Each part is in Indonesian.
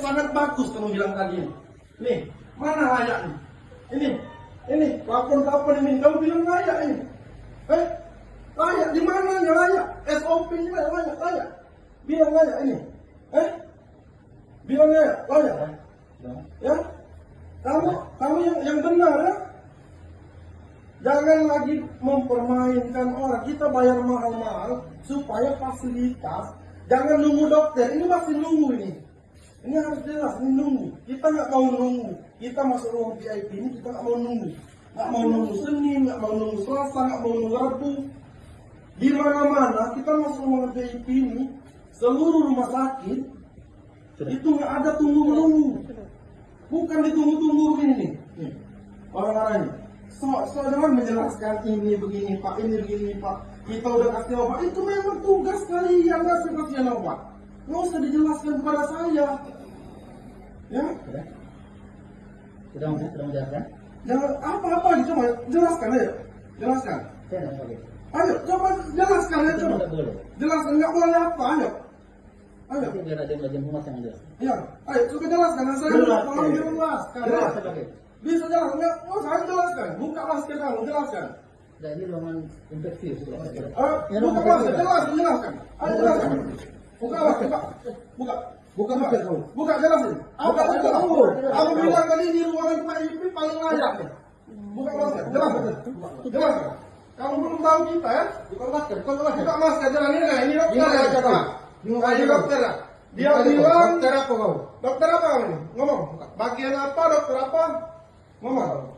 sangat bagus kamu bilang tadi. Nih, mana layak nih? Ini pelapon ini kamu bilang layak ini. Layak di mananya layak? SOP-nya layak. Bilang layak ini. Bilang layak. Ya? Kamu yang benar ya? Jangan lagi mempermainkan orang. Kita bayar mahal-mahal supaya fasilitas. Jangan nunggu dokter. Ini masih nunggu ini. Ini harus jelas. Ini nunggu. Kita nggak mau nunggu. Kita masuk ruang VIP ini kita nggak mau nunggu. Nggak mau nunggu Senin, nggak mau nunggu Selasa, nggak mau nunggu Rabu. Di mana-mana kita masuk ruang VIP ini, seluruh rumah sakit itu nggak ada tunggu-menunggu. Bukan ditunggu-tunggu begini nih. Orang-orangnya. Jangan menjelaskan ini begini Pak, ini begini Pak. Kita udah kasih obat. Itu memang tugas kalian ngasih pasien obat. Nggak usah dijelaskan kepada saya. Ya? Sudah menjelaskan? Jangan apa-apa gitu, coba jelaskan ayo. Jelaskan. Ayo, coba jelaskan ayo coba. Jelaskan nggak boleh apa, ayo. Ayo. Nanti biar ada yang humas yang jelas. Iya, ayo coba jelaskan. Saya tolong jelaskan. Bisa jelaskan nggak? Oh, saya jelaskan. Buka masker kamu, jelaskan. Nah, ini ruangan infeksius. Buka masker, jelaskan. Ayo jelaskan. Buka masker, buka. Buka masker kamu. Buka jelasin. Apa itu kamu? Aku bilang tadi di ruangan VIP paling layak. Buka masker, jelaskan. Kamu belum tahu kita ya? Buka masker, buka masker. Jalan ini nggak? Ini dokter ya? Ini dokter ya? Dia bilang dokter apa kamu? Dokter apa kamu? Ngomong. Bagian apa? Dokter apa? Ngomong.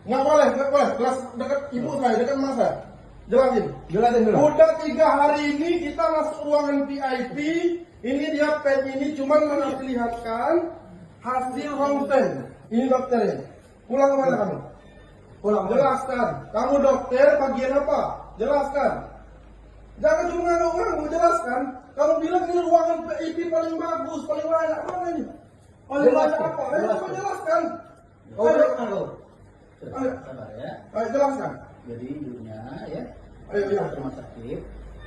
Nggak boleh. Kelas dekat ibu saya, dekat mas saya. Jelasin dulu. Udah 3 hari ini kita masuk ruangan VIP. Ini dia pen ini cuma memperlihatkan hasil ronsen. Ini dokternya. Pulang kemana kamu? Pulang. Jelaskan. Kamu dokter bagian apa? Jelaskan. Jangan cuma ngaku-ngaku, jelaskan. Kamu bilang ini ruangan VIP paling bagus, paling layak. Mana ini? Paling layak apa? Ayo coba jelaskan. Ayo. Sabar ya. Ayo jelaskan. Jadi ibunya ya. Ayo. Rumah sakit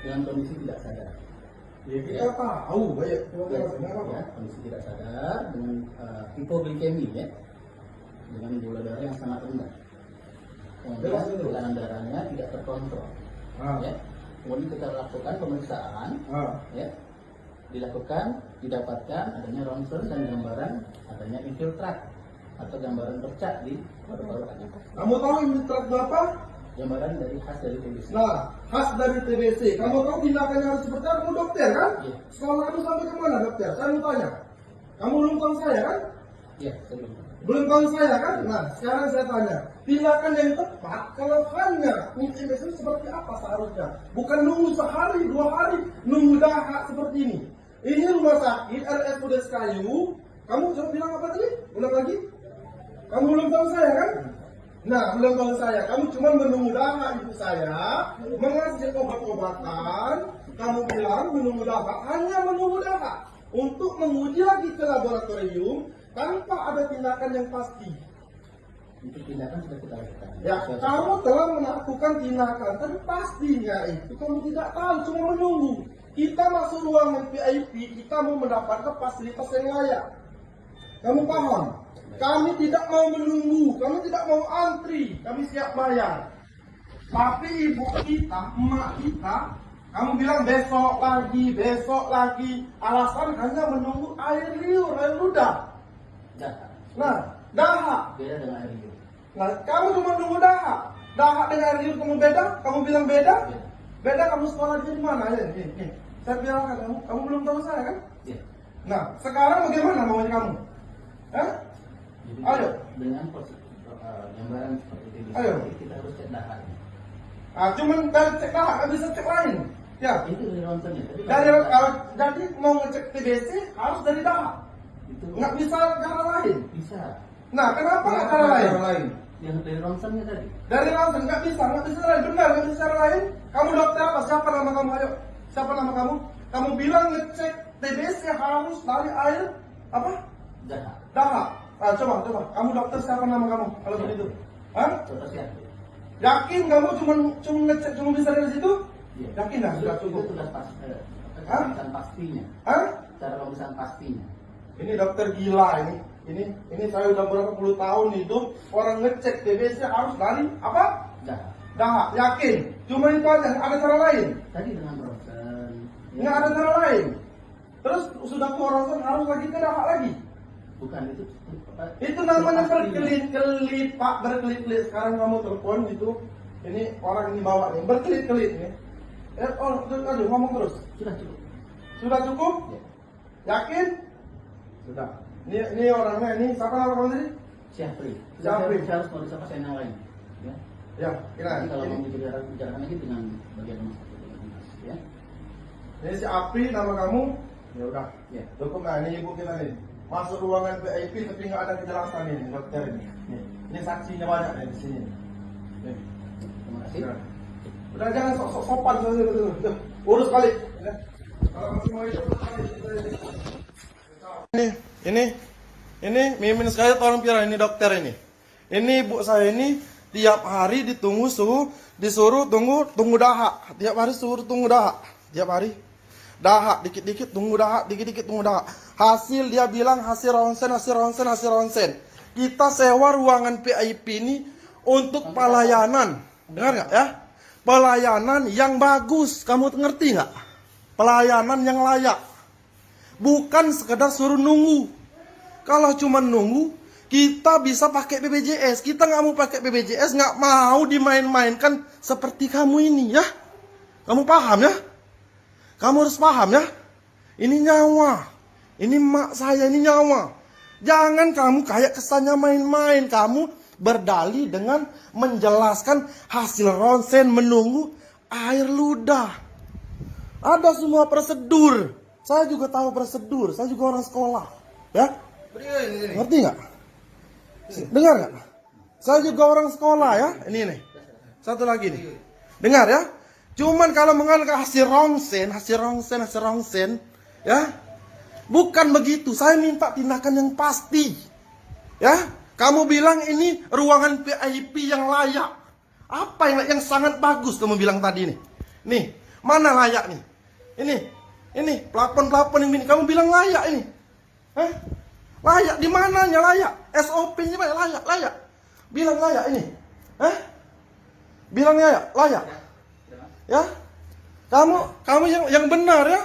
dengan kondisi tidak sadar. Kita tahu, baik. Ya, kondisi tidak sadar dengan hipoglikemi ya, dengan gula darah yang sangat rendah. Kemudian tekanan darahnya tidak terkontrol. Ya. Kemudian kita lakukan pemeriksaan, ya, didapatkan adanya ronsen dan gambaran adanya infiltrat atau gambaran bercak di paru-paru anak. Kamu tahu infiltrat berapa? Gambaran khas dari TBC. Nah, khas dari TBC. Kamu tahu tindakannya harus seperti apa? Kamu dokter kan? Iya. Sekolah kamu sampai kemana dokter? Saya mau tanya. Kamu belum tahu saya kan? Iya, saya belum. Belum tahu saya kan? Nah, sekarang saya tanya. Tindakan yang tepat kalau hanya infeksi seperti apa seharusnya? Bukan nunggu sehari, 2 hari, nunggu dahak seperti ini. Ini rumah sakit RSUD Sekayu. Kamu coba bilang apa tadi? Ulang lagi. Kamu belum tahu saya kan? Nah, belum tahu saya. Kamu cuma menunggu dahak ibu saya, mengasih obat-obatan. Kamu bilang menunggu dahak, hanya menunggu dahak untuk menguji lagi ke laboratorium tanpa ada tindakan yang pasti. Untuk tindakan sudah kita lakukan. Ya, kamu telah melakukan tindakan, tapi pastinya itu kamu tidak tahu, cuma menunggu. Kita masuk ruangan VIP, kita mau mendapatkan fasilitas yang layak. Kamu paham? Kami tidak mau menunggu, kami tidak mau antri, kami siap bayar. Tapi ibu kita, emak kita, kamu bilang besok lagi. Alasan hanya menunggu air liur, air ludah. Nah, dahak. Beda dengan air liur. Nah, kamu cuma nunggu dahak. Dahak dengan air liur kamu beda? Kamu bilang beda? Beda kamu sekolah di mana? Nih. Saya bilang kamu belum tahu saya kan? Iya. Nah, sekarang bagaimana maunya kamu? Hah? Jadi Ayo. dengan gambaran seperti ini, Ayo. kita harus cek dahak. Cuman dari cek dahak, nggak bisa cek lain. Ya. Itu dari ronsennya. Jadi mau ngecek TBC harus dari dahak. Itu Nggak bisa cara lain. bisa. Nah, kenapa nggak cara lain? Yang dari ronsennya tadi. Dari ronsen nggak bisa cara lain. Benar, nggak bisa cara lain. Kamu dokter apa? Siapa nama kamu? Ayo. Siapa nama kamu? Kamu bilang ngecek TBC harus dari air apa? Dahak. Coba. Kamu dokter siapa nama kamu? Kalau begitu. Hah? Coba siap. Yakin kamu cuma ngecek cuma bisa dari situ? Iya. Yakin dah? Sudah cukup. Itu sudah pas. Hah? Pastinya. Hah? cara pemeriksaan pastinya. Ini dokter gila ini. Ini saya udah berapa puluh tahun hidup, orang ngecek TBC harus dari apa? Dahak, yakin. Cuma itu aja, ada cara lain. Tadi dengan ronsen. Nggak ada cara lain. Terus sudah keluar ronsen harus lagi ke dahak lagi. Bukan itu. Itu namanya berkelit-kelit, Pak, berkelit-kelit. Sekarang kamu telepon itu, ini orang ini bawa nih, berkelit-kelit nih. Aduh, ngomong terus. Sudah cukup. Sudah cukup? Ya. Yakin? Sudah. Ini orangnya ini, siapa nama kamu tadi? Syafri. Syafri. Saya harus meriksa pasien yang lain. Ya. Ya, Nanti kalau ini. mau bicarakan lagi dengan bagian rumah sakit, ya. Ini si Apri nama kamu? Ya udah. Ya. Cukup, nah ini ibu kita nih. Masuk ruangan VIP tapi nggak ada kejelasan ini dokter ini. Nih. Ini saksinya banyak nih di sini. Nih. Terima kasih. Nah. Udah jangan sok sopan saja betul. Urus balik. Ya. Kalau masih mau hidup ini mimin sekali orang pira ini dokter ini. Ini ibu saya ini tiap hari disuruh tunggu dahak. Tiap hari suruh tunggu dahak. Tiap hari dahak dikit-dikit tunggu dahak, dikit-dikit tunggu dahak. Hasil dia bilang hasil ronsen. Kita sewa ruangan VIP ini untuk pelayanan. Dengar nggak ya? Pelayanan yang bagus. Kamu ngerti nggak? Pelayanan yang layak. Bukan sekedar suruh nunggu. Kalau cuma nunggu, kita bisa pakai BPJS. Kita nggak mau pakai BPJS, nggak mau dimain-mainkan seperti kamu ini ya. Kamu paham ya? Kamu harus paham ya. Ini nyawa. Ini mak saya, ini nyawa. Jangan kamu kayak kesannya main-main. Kamu berdalih dengan menjelaskan hasil ronsen, menunggu air ludah. Ada semua prosedur. Saya juga tahu prosedur. Saya juga orang sekolah. Ya? Ngerti nggak? Dengar nggak? Saya juga orang sekolah ya. Ini nih. Satu lagi nih. Dengar ya. Cuman kalau mengenai hasil ronsen, ya, bukan begitu. Saya minta tindakan yang pasti. Ya, kamu bilang ini ruangan VIP yang layak. Apa yang sangat bagus kamu bilang tadi nih? Nih, mana layak nih? Ini plafon ini kamu bilang layak ini. Hah? Layak di mananya layak? SOP-nya layak. Bilang layak ini. Hah? Bilang layak. Ya, kamu yang benar ya.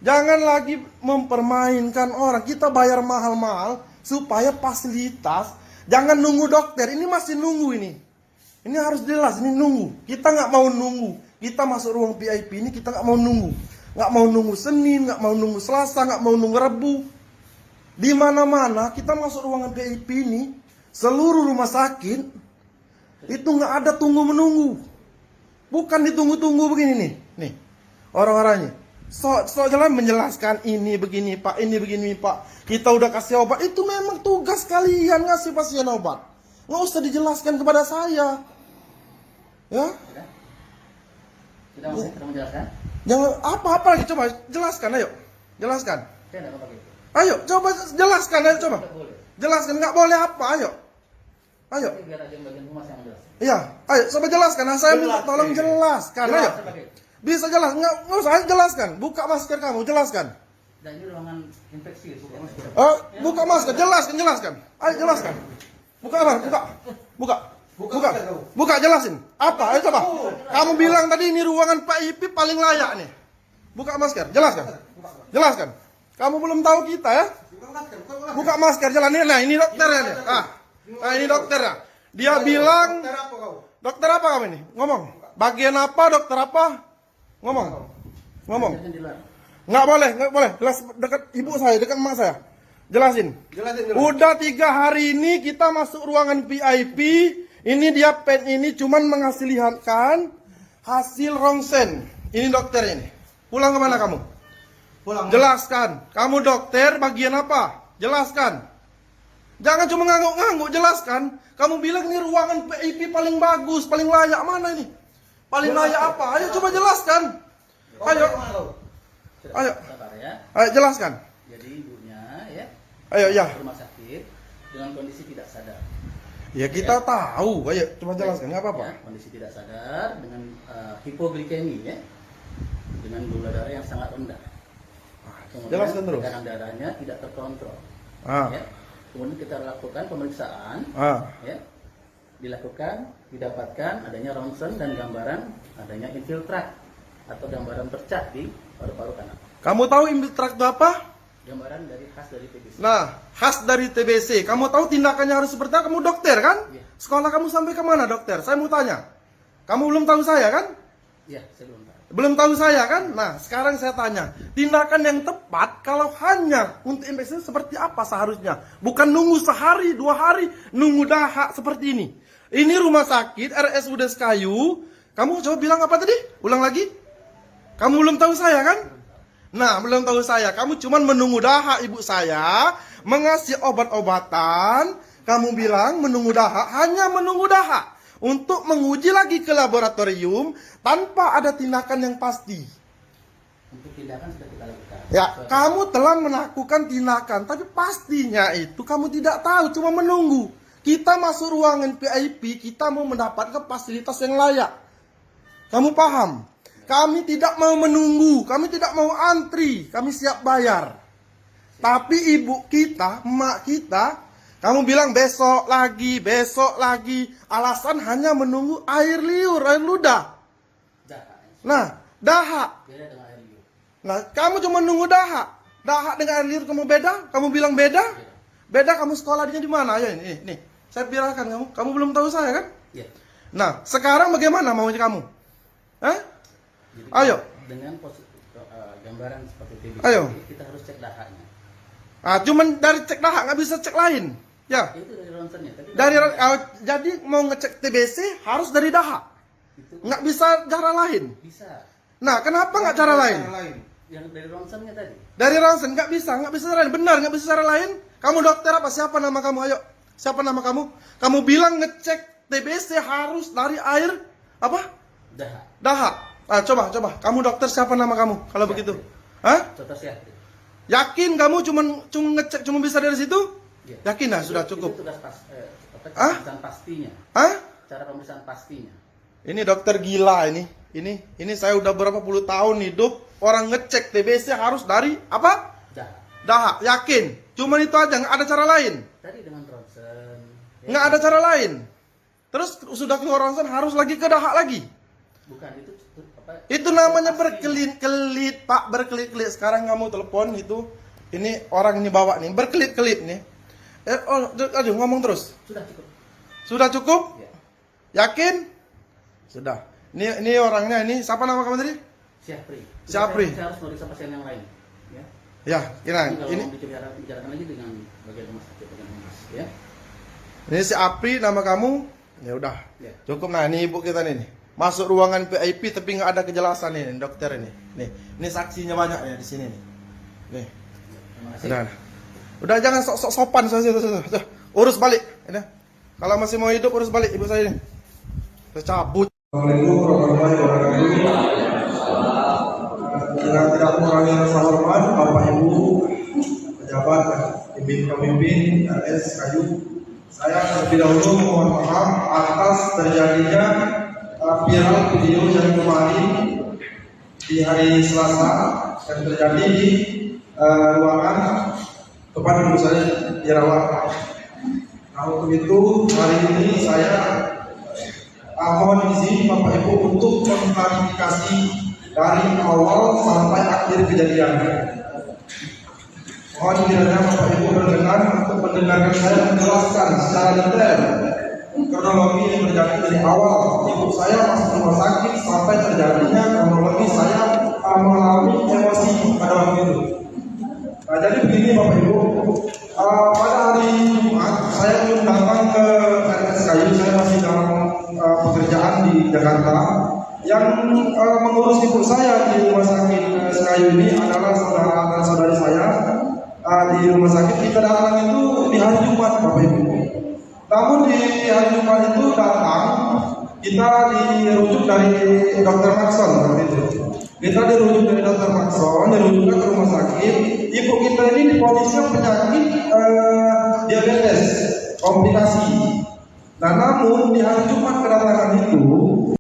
Jangan lagi mempermainkan orang. Kita bayar mahal-mahal supaya fasilitas. Jangan nunggu dokter. Ini masih nunggu ini. Ini harus jelas. Ini nunggu. Kita nggak mau nunggu. Kita masuk ruang VIP ini kita nggak mau nunggu. Nggak mau nunggu Senin, nggak mau nunggu Selasa, nggak mau nunggu Rabu. Di mana-mana kita masuk ruangan VIP ini, seluruh rumah sakit itu nggak ada tunggu menunggu. Bukan ditunggu-tunggu begini nih orang-orangnya. So jalan menjelaskan ini begini Pak, ini begini Pak. Kita udah kasih obat, itu memang tugas kalian ngasih pasien obat. Nggak usah dijelaskan kepada saya. Ya? Kita mau menjelaskan? Jangan apa-apa lagi, coba jelaskan, ayo. Jelaskan. Saya nggak mau pakai itu. Ayo, coba jelaskan, ayo coba. Nggak boleh. Jelaskan, nggak boleh apa, ayo. Ayo. Tapi biar ada yang bagian humas yang menjelaskan. Iya, ayo coba jelaskan. Nah, saya minta tolong jelaskan, ayo. Bisa jelas, nggak usah jelaskan. Buka masker kamu, jelaskan. Dan ini ruangan infeksi, bukan masker. Buka masker, jelaskan. Ayo jelaskan. Buka, jelasin. Apa? Ayo coba. Kamu bilang tadi ini ruangan VIP paling layak nih. Buka masker, jelaskan. Kamu belum tahu kita ya? Buka masker, jalan. Nah, ini dokternya nih. Nah, ini dokternya. Dia bilang, dokter apa kamu ini? Ngomong. Bagian apa, dokter apa? Ngomong. Nggak boleh. Jelas dekat ibu saya, dekat emak saya. Jelasin. Udah 3 hari ini kita masuk ruangan VIP. Ini dia pen ini cuman menghasilkan hasil ronsen. Ini dokter ini. Pulang kemana kamu? Pulang. Jelaskan. Kamu dokter bagian apa? Jelaskan. Jangan cuma ngangguk-ngangguk, jelaskan. Kamu bilang ini ruangan VIP paling bagus, paling layak. Mana ini? Paling layak apa? Ayo coba jelaskan. Ayo. Sabar ya. Ayo jelaskan. Jadi ibunya ya. Ayo ya. Rumah sakit dengan kondisi tidak sadar. Ya kita tahu. Ayo coba jelaskan, nggak apa-apa. Ya, kondisi tidak sadar dengan hipoglikemi ya. Dengan gula darah yang sangat rendah. Kemudian Jelaskan terus. tekanan darahnya tidak terkontrol. Ah. Ya. Kemudian kita lakukan pemeriksaan. Ya. Dilakukan, didapatkan adanya ronsen dan gambaran adanya infiltrat atau gambaran bercak di paru-paru kanan. Kamu tahu infiltrat itu apa? Gambaran dari khas dari TBC. Nah, khas dari TBC. Kamu tahu tindakannya harus seperti apa? Kamu dokter kan? Iya. Sekolah kamu sampai ke mana dokter? Saya mau tanya. Kamu belum tahu saya kan? Iya, saya belum tahu. Belum tahu saya kan? Nah, sekarang saya tanya. Tindakan yang tepat kalau hanya untuk infeksi seperti apa seharusnya? Bukan nunggu sehari, 2 hari, nunggu dahak seperti ini. Ini rumah sakit RSUD Sekayu. Kamu coba bilang apa tadi? Ulang lagi. Kamu belum tahu saya kan? Nah, belum tahu saya. Kamu cuma menunggu dahak ibu saya, mengasih obat-obatan. Kamu bilang menunggu dahak, hanya menunggu dahak. Untuk menguji lagi ke laboratorium tanpa ada tindakan yang pasti. Untuk tindakan sudah kita lakukan. Ya, kamu telah melakukan tindakan, tapi pastinya itu kamu tidak tahu, cuma menunggu. Kita masuk ruangan VIP, kita mau mendapatkan fasilitas yang layak. Kamu paham? Kami tidak mau menunggu, kami tidak mau antri, kami siap bayar. Tapi ibu kita, emak kita, kamu bilang besok lagi, alasan hanya menunggu air liur, air ludah. Dahak. Nah, dahak. Beda dengan air liur. Nah, kamu cuma nunggu dahak. Dahak dengan air liur kamu beda? Kamu bilang beda? Beda, kamu sekolahnya di mana? Ayo ini, nih. Saya viralkan kamu. Kamu belum tahu saya kan? Iya. Nah, sekarang bagaimana maunya kamu? Hah? Jadi Ayo. dengan gambaran seperti TBC, Ayo. kita harus cek dahaknya. Ah, cuman dari cek dahak, nggak bisa cek lain. Ya. Itu dari ronsennya. Tapi Jadi mau ngecek TBC harus dari dahak. itu Nggak bisa cara lain. bisa. Nah, kenapa nggak cara lain? Yang dari ronsennya tadi. Dari ronsen nggak bisa cara lain. Benar, nggak bisa cara lain. Kamu dokter apa? Siapa nama kamu? Ayo. Siapa nama kamu? Kamu bilang ngecek TBC harus dari air apa? Dahak. Dahak. Ah, coba. Kamu dokter siapa nama kamu? Kalau begitu. Hah? Contoh saya. Yakin kamu cuma ngecek cuma bisa dari situ? Iya. Yakin dah sudah cukup. Itu tugas Hah? pemeriksaan pastinya. Hah? Cara pemeriksaan pastinya. Ini dokter gila ini. Ini saya udah berapa puluh tahun hidup, orang ngecek TBC harus dari apa? Dahak. Dahak. Yakin? Cuman itu aja, nggak ada cara lain. Tadi dengan ronsen. Nggak ada cara lain. Terus sudah keluar ronsen harus lagi ke dahak lagi. Bukan itu apa? Itu namanya Pasti. berkelit-kelit, Pak, berkelit-kelit. Sekarang kamu telepon gitu. Ini orang ini bawa nih, berkelit-kelit nih. Aduh, ngomong terus. Sudah cukup. Sudah cukup? Ya. Yakin? Sudah. Ini orangnya ini, siapa nama kamu tadi? Syafri. Syafri. Saya harus meriksa pasien yang lain. Ya. Ya, Jadi kalau ini mau bicarakan lagi dengan bagian rumah sakit bagian humas, ya. ini si Apri nama kamu. Ya udah. Ya. Cukup. Nah, ini ibu kita nih. Masuk ruangan VIP tapi nggak ada kejelasan nih, dokter ini. Ini saksinya banyak ya di sini nih. Nih. Terima kasih. Udah jangan sok-sok sopan saya. Urus balik. Udah. Kalau masih mau hidup urus balik ibu saya ini. Saya cabut. Assalamualaikum warahmatullahi wabarakatuh. Yang tidak mengurangi rasa hormat Bapak Ibu pejabat dan pemimpin RS Kayu. Saya terlebih dahulu mohon maaf atas terjadinya viral video yang kemarin di hari Selasa yang terjadi di ruangan tempat ibu saya dirawat. Nah, untuk itu hari ini saya mohon izin Bapak Ibu untuk mengklarifikasi dari awal sampai akhir kejadian. Mohon kiranya Bapak Ibu berkenan untuk mendengarkan saya menjelaskan secara detail kronologi yang terjadi dari awal ibu saya masuk rumah sakit sampai terjadinya kronologi saya mengalami emosi pada waktu itu. Nah, jadi begini Bapak Ibu, pada hari Jumat saya belum datang ke RS Kayu, saya masih dalam pekerjaan di Jakarta. Yang mengurus ibu saya di rumah sakit Sekayu ini adalah saudara dan saudari saya di rumah sakit. Kita datang itu di hari Jumat Bapak Ibu. Namun di hari Jumat itu datang kita dirujuk dari Dr. Maxon waktu itu. Kita dirujuk dari Dr. Maxon, dirujukkan ke rumah sakit. Ibu kita ini diponis penyakit diabetes, komplikasi. Nah, namun di hari Jumat kedatangan itu